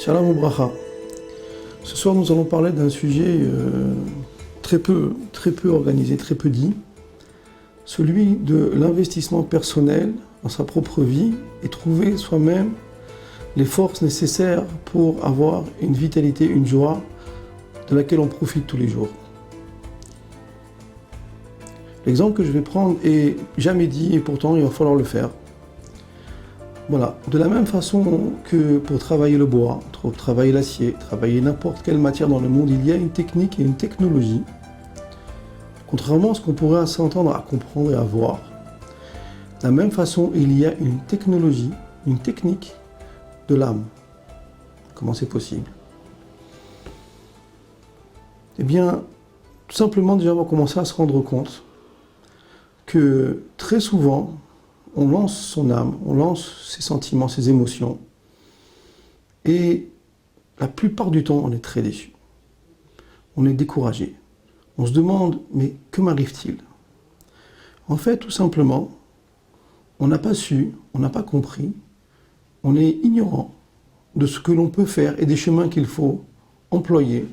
Shalom Ubracha. Ce soir, nous allons parler d'un sujet très peu organisé, très peu dit, celui de l'investissement personnel dans sa propre vie et trouver soi-même les forces nécessaires pour avoir une vitalité, une joie de laquelle on profite tous les jours. L'exemple que je vais prendre est jamais dit et pourtant il va falloir le faire. Voilà, de la même façon que pour travailler le bois, pour travailler l'acier, travailler n'importe quelle matière dans le monde, il y a une technique et une technologie. Contrairement à ce qu'on pourrait s'entendre à comprendre et à voir, de la même façon, il y a une technologie, une technique de l'âme. Comment c'est possible? Eh bien, tout simplement, déjà, on va commencer à se rendre compte que très souvent, on lance son âme, on lance ses sentiments, ses émotions, et la plupart du temps, on est très déçu. On est découragé. On se demande, mais que m'arrive-t-il? En fait, tout simplement, on n'a pas su, on n'a pas compris, on est ignorant de ce que l'on peut faire et des chemins qu'il faut employer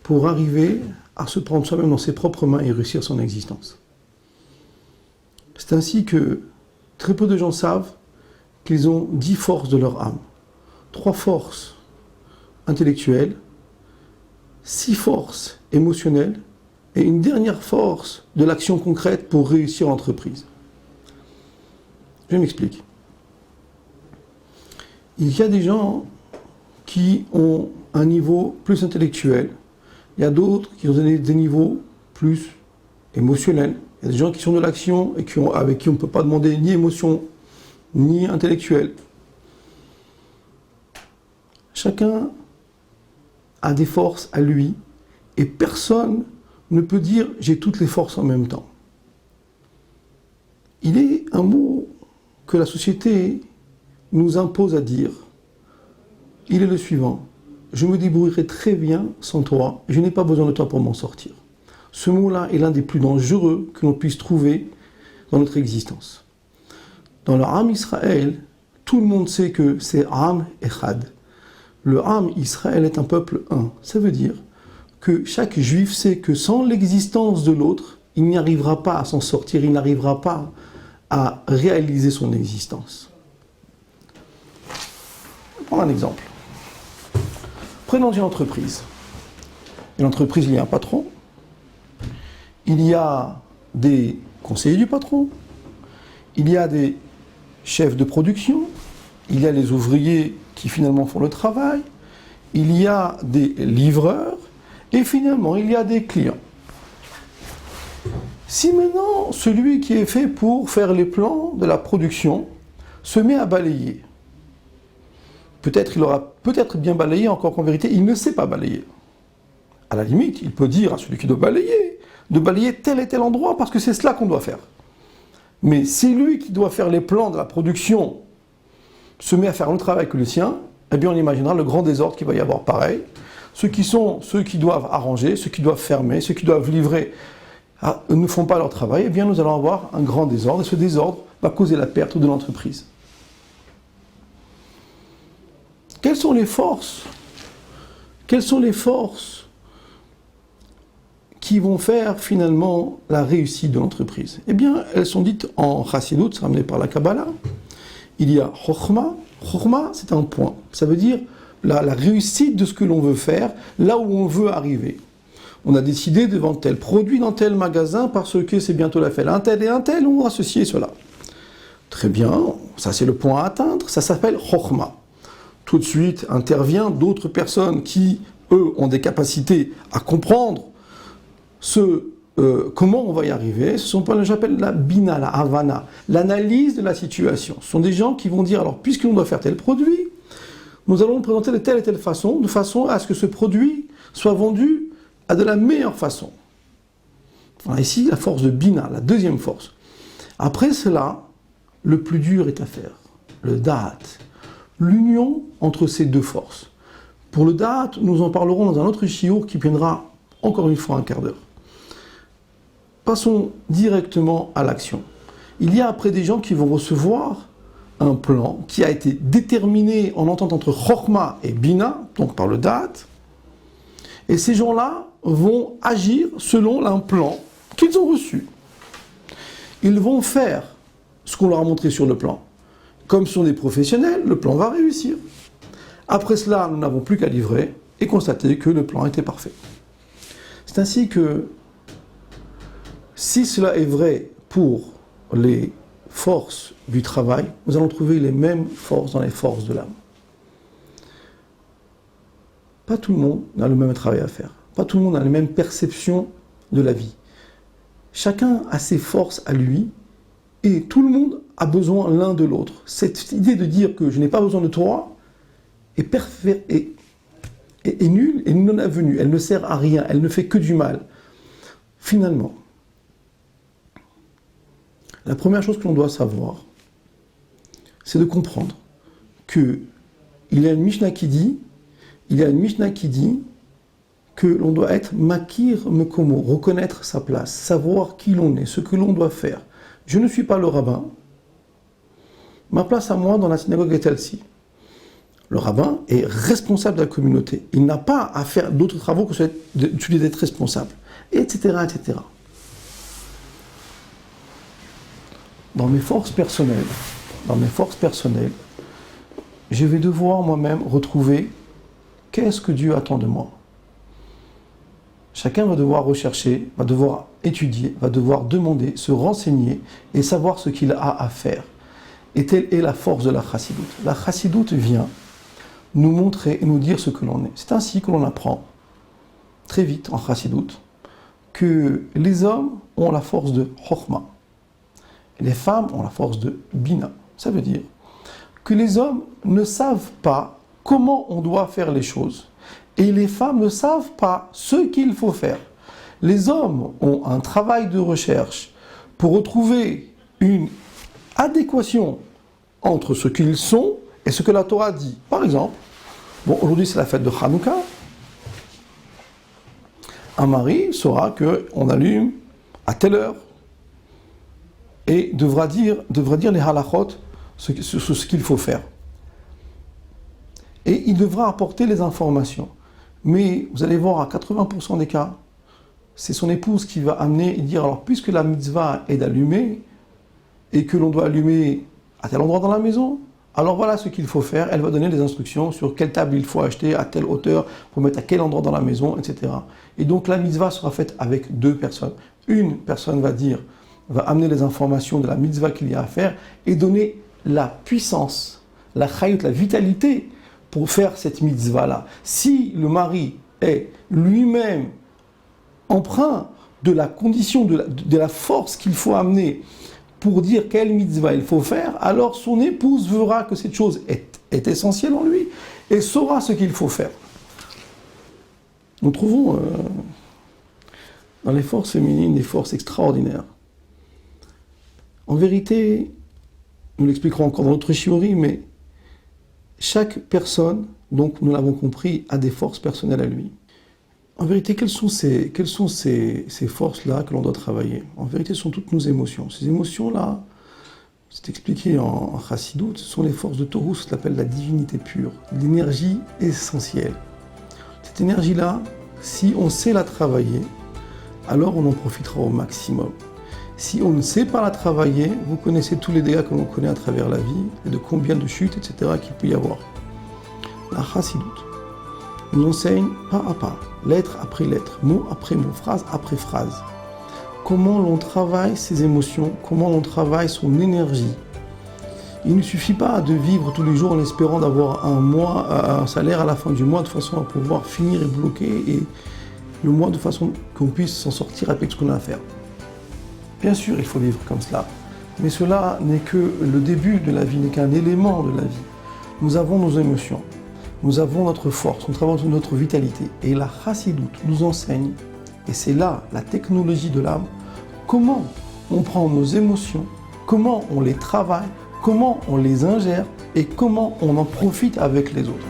pour arriver à se prendre soi-même dans ses propres mains et réussir son existence. C'est ainsi que très peu de gens savent qu'ils ont 10 forces de leur âme. 3 forces intellectuelles, 6 forces émotionnelles et une dernière force de l'action concrète pour réussir l'entreprise. Je m'explique. Il y a des gens qui ont un niveau plus intellectuel, il y a d'autres qui ont des niveaux plus émotionnels. Il y a des gens qui sont de l'action et avec qui on ne peut pas demander ni émotion ni intellectuel. Chacun a des forces à lui et personne ne peut dire « j'ai toutes les forces en même temps ». Il est un mot que la société nous impose à dire. Il est le suivant: je me débrouillerai très bien sans toi, je n'ai pas besoin de toi pour m'en sortir. Ce mot-là est l'un des plus dangereux que l'on puisse trouver dans notre existence. Dans le Am Israël, tout le monde sait que c'est Am Echad. Le Am Israël est un peuple un. Ça veut dire que chaque juif sait que sans l'existence de l'autre, il n'y arrivera pas à s'en sortir, il n'arrivera pas à réaliser son existence. Je vais prendre un exemple. Prenons une entreprise. Une entreprise, il y a un patron. Il y a des conseillers du patron, il y a des chefs de production, il y a les ouvriers qui finalement font le travail, il y a des livreurs et finalement il y a des clients. Si maintenant celui qui est fait pour faire les plans de la production se met à balayer, peut-être il aura bien balayé, encore qu'en vérité il ne sait pas balayer. À la limite, il peut dire à celui qui doit balayer de balayer tel et tel endroit parce que c'est cela qu'on doit faire. Mais si lui qui doit faire les plans de la production se met à faire un travail que le sien, eh bien on imaginera le grand désordre qu'il va y avoir pareil. Ceux qui doivent arranger, ceux qui doivent fermer, ceux qui doivent livrer ne font pas leur travail, eh bien nous allons avoir un grand désordre et ce désordre va causer la perte de l'entreprise. Quelles sont les forces qui vont faire finalement la réussite de l'entreprise? Eh bien, elles sont dites en Chassidut, c'est ramené par la Kabbalah. Il y a Chokhma. Chokhma, c'est un point. Ça veut dire la réussite de ce que l'on veut faire, là où on veut arriver. On a décidé de vendre tel produit dans tel magasin parce que c'est bientôt la fête. Un tel et un tel ont associé cela. Très bien, ça c'est le point à atteindre, ça s'appelle Chokhma. Tout de suite intervient d'autres personnes qui, eux, ont des capacités à comprendre comment on va y arriver. Ce sont pas, j'appelle la bina, la havana, l'analyse de la situation. Ce sont des gens qui vont dire, alors puisque l'on doit faire tel produit, nous allons le présenter de telle et telle façon, de façon à ce que ce produit soit vendu de la meilleure façon. Voilà, ici, la force de bina, la deuxième force. Après cela, le plus dur est à faire, le da'at, l'union entre ces deux forces. Pour le da'at, nous en parlerons dans un autre shiur qui viendra encore une fois un quart d'heure. Passons directement à l'action. Il y a après des gens qui vont recevoir un plan qui a été déterminé en entente entre Chokhmah et Bina, donc par le Da'at, et ces gens-là vont agir selon un plan qu'ils ont reçu. Ils vont faire ce qu'on leur a montré sur le plan. Comme ce sont des professionnels, le plan va réussir. Après cela, nous n'avons plus qu'à livrer et constater que le plan était parfait. C'est ainsi que, si cela est vrai pour les forces du travail, nous allons trouver les mêmes forces dans les forces de l'âme. Pas tout le monde a le même travail à faire. Pas tout le monde a la même perception de la vie. Chacun a ses forces à lui et tout le monde a besoin l'un de l'autre. Cette idée de dire que je n'ai pas besoin de toi est nulle et non avenue. Elle ne sert à rien, elle ne fait que du mal. Finalement, la première chose que l'on doit savoir, c'est de comprendre qu'il y a une Mishnah qui dit que l'on doit être makir mekomo, reconnaître sa place, savoir qui l'on est, ce que l'on doit faire. Je ne suis pas le rabbin. Ma place à moi dans la synagogue est celle-ci. Le rabbin est responsable de la communauté. Il n'a pas à faire d'autres travaux que celui d'être responsable, etc., etc. Dans mes forces personnelles, je vais devoir moi-même retrouver qu'est-ce que Dieu attend de moi. Chacun va devoir rechercher, va devoir étudier, va devoir demander, se renseigner et savoir ce qu'il a à faire. Et telle est la force de la chassidoute. La chassidoute vient nous montrer et nous dire ce que l'on est. C'est ainsi que l'on apprend très vite en chassidoute que les hommes ont la force de chokhmah et les femmes ont la force de bina. Ça veut dire que les hommes ne savent pas comment on doit faire les choses et les femmes ne savent pas ce qu'il faut faire. Les hommes ont un travail de recherche pour retrouver une adéquation entre ce qu'ils sont et ce que la Torah dit. Par exemple, aujourd'hui c'est la fête de Hanouka. Un mari saura qu'on allume à telle heure et devra dire les halachot, ce qu'il faut faire. Et il devra apporter les informations. Mais vous allez voir, à 80% des cas, c'est son épouse qui va amener et dire, alors puisque la mitzvah est d'allumer, et que l'on doit allumer à tel endroit dans la maison, alors voilà ce qu'il faut faire. Elle va donner des instructions sur quelle table il faut acheter, à telle hauteur, pour mettre à quel endroit dans la maison, etc. Et donc la mitzvah sera faite avec deux personnes. Une personne va amener les informations de la mitzvah qu'il y a à faire et donner la puissance, la chayut, la vitalité pour faire cette mitzvah-là. Si le mari est lui-même empreint de la condition, de la force qu'il faut amener pour dire quelle mitzvah il faut faire, alors son épouse verra que cette chose est essentielle en lui et saura ce qu'il faut faire. Nous trouvons dans les forces féminines des forces extraordinaires. En vérité, nous l'expliquerons encore dans notre shiuri, mais chaque personne, donc nous l'avons compris, a des forces personnelles à lui. En vérité, quelles sont ces forces-là que l'on doit travailler? En vérité, ce sont toutes nos émotions. Ces émotions-là, c'est expliqué en chassidoute, ce sont les forces de Torus, ce qu'on appelle la divinité pure, l'énergie essentielle. Cette énergie-là, si on sait la travailler, alors on en profitera au maximum. Si on ne sait pas la travailler, vous connaissez tous les dégâts que l'on connaît à travers la vie, et de combien de chutes, etc. qu'il peut y avoir. La chassidoute nous enseigne pas à pas, lettre après lettre, mot après mot, phrase après phrase, comment l'on travaille ses émotions, comment l'on travaille son énergie. Il ne suffit pas de vivre tous les jours en espérant d'avoir un salaire à la fin du mois de façon à pouvoir finir et bloquer et le mois de façon qu'on puisse s'en sortir avec ce qu'on a à faire. Bien sûr, il faut vivre comme cela, mais cela n'est que le début de la vie, n'est qu'un élément de la vie. Nous avons nos émotions, nous avons notre force, nous avons notre vitalité. Et la chassidoute nous enseigne, et c'est là la technologie de l'âme, comment on prend nos émotions, comment on les travaille, comment on les ingère et comment on en profite avec les autres.